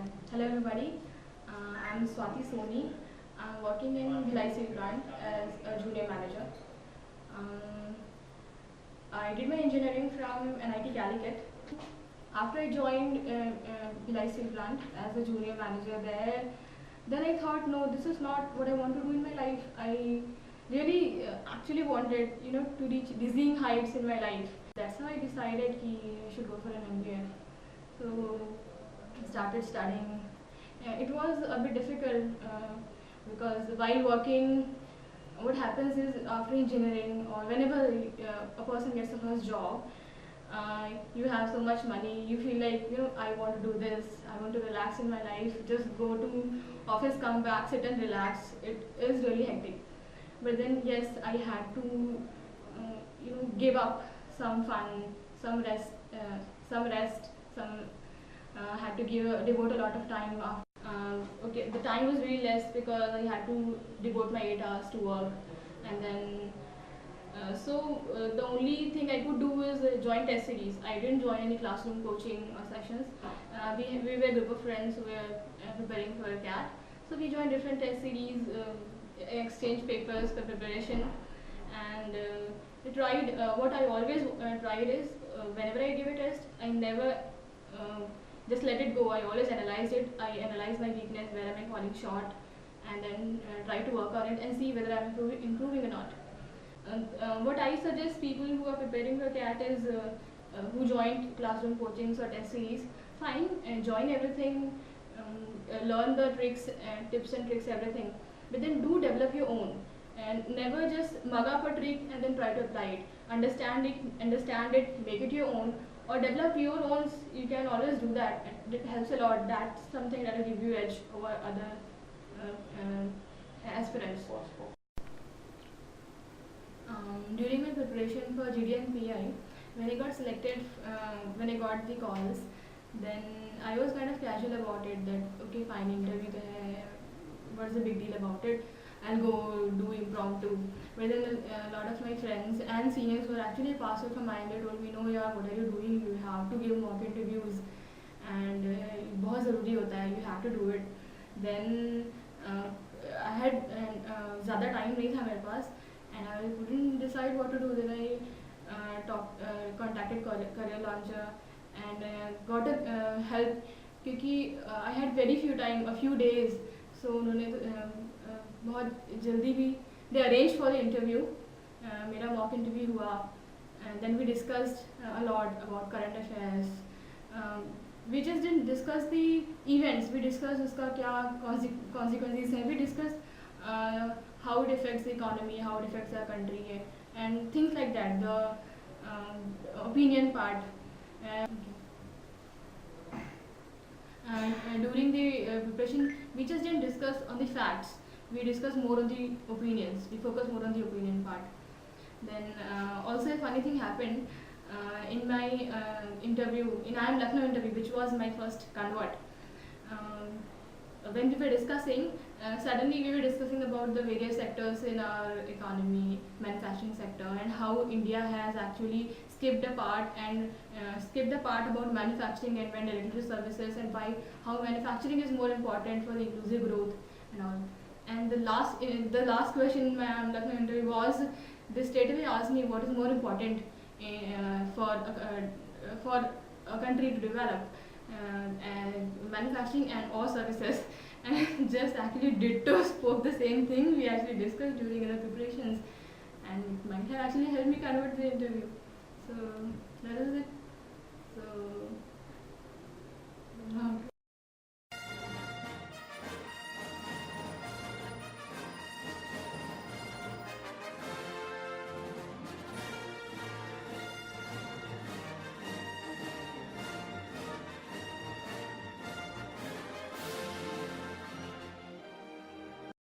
Hello everybody, I'm Swati Soni. I'm working in Bhilai Steel Plant as a junior manager. Um, I did my engineering from NIT Calicut. After I joined Bhilai Steel Plant as a junior manager there, then I thought, no, this is not what I want to do in my life. I really actually wanted, to reach dizzying heights in my life. That's how I decided I should go for an MBA. So started studying. It was a bit difficult because while working, what happens is after engineering or whenever a person gets a first job, you have so much money, you feel like, I want to do this, I want to relax in my life, just go to office, come back, sit and relax. It is really hectic. But then yes, I had to, give up some fun, some rest, some had to devote a lot of time. Okay, the time was really less because I had to devote my 8 hours to work, and then the only thing I could do is join test series. I didn't join any classroom coaching or sessions. We were a group of friends who were preparing for a CAT. So we joined different test series, exchange papers for preparation, and tried. What I always tried is whenever I give a test, I never just let it go. I always analyzed it. I analyze my weakness, where am I falling short, and then try to work on it and see whether I'm improving or not. What I suggest people who are preparing for CAT is who joined classroom coachings or test series, fine, join everything, learn the tricks, tips and tricks, everything. But then do develop your own, and never just mug up a trick and then try to apply it. Understand it, make it your own, or develop your own. You can always do that. It helps a lot. That's something that will give you edge over other aspirants. During my preparation for GD and PI, when I got selected, when I got the calls, then I was kind of casual about it, that okay, fine, interview hai, what's the big deal about it? I'll go do impromptu. But then a lot of my friends and seniors were actually passed out from mine. They told me, no, yeah, what are you doing? You have to give mock interviews, and बहुत ज़रूरी होता है, you have to do it. Then I had ज़्यादा time नहीं था मेरे पास, and I couldn't decide what to do. Then I contacted Career Launcher and got a help, क्योंकि I had very few days. So उन्होंने बहुत जल्दी भी they arranged for the interview. मेरा mock interview हुआ, and then we discussed a lot about current affairs. We just didn't discuss the events, we discussed उसका क्या consequences हैं, we discussed how it affects the economy, how it affects our country, and things like that, the opinion part. And during the preparation, we just didn't discuss on the facts, we discussed more on the opinions, we focused more on the opinion part. Then also a funny thing happened in my interview, in IIM Lucknow interview, which was my first convert. When we were discussing, suddenly we were discussing about the various sectors in our economy, manufacturing sector, and how India has actually skipped a part about manufacturing and went directly to services, and why how manufacturing is more important for the inclusive growth and all. And the last question in my Lucknow interview was, they straightaway asked me what is more important for a country to develop, manufacturing and or services. And just actually ditto spoke the same thing we actually discussed during the preparations, and it might have actually helped me convert the interview. So that is it. So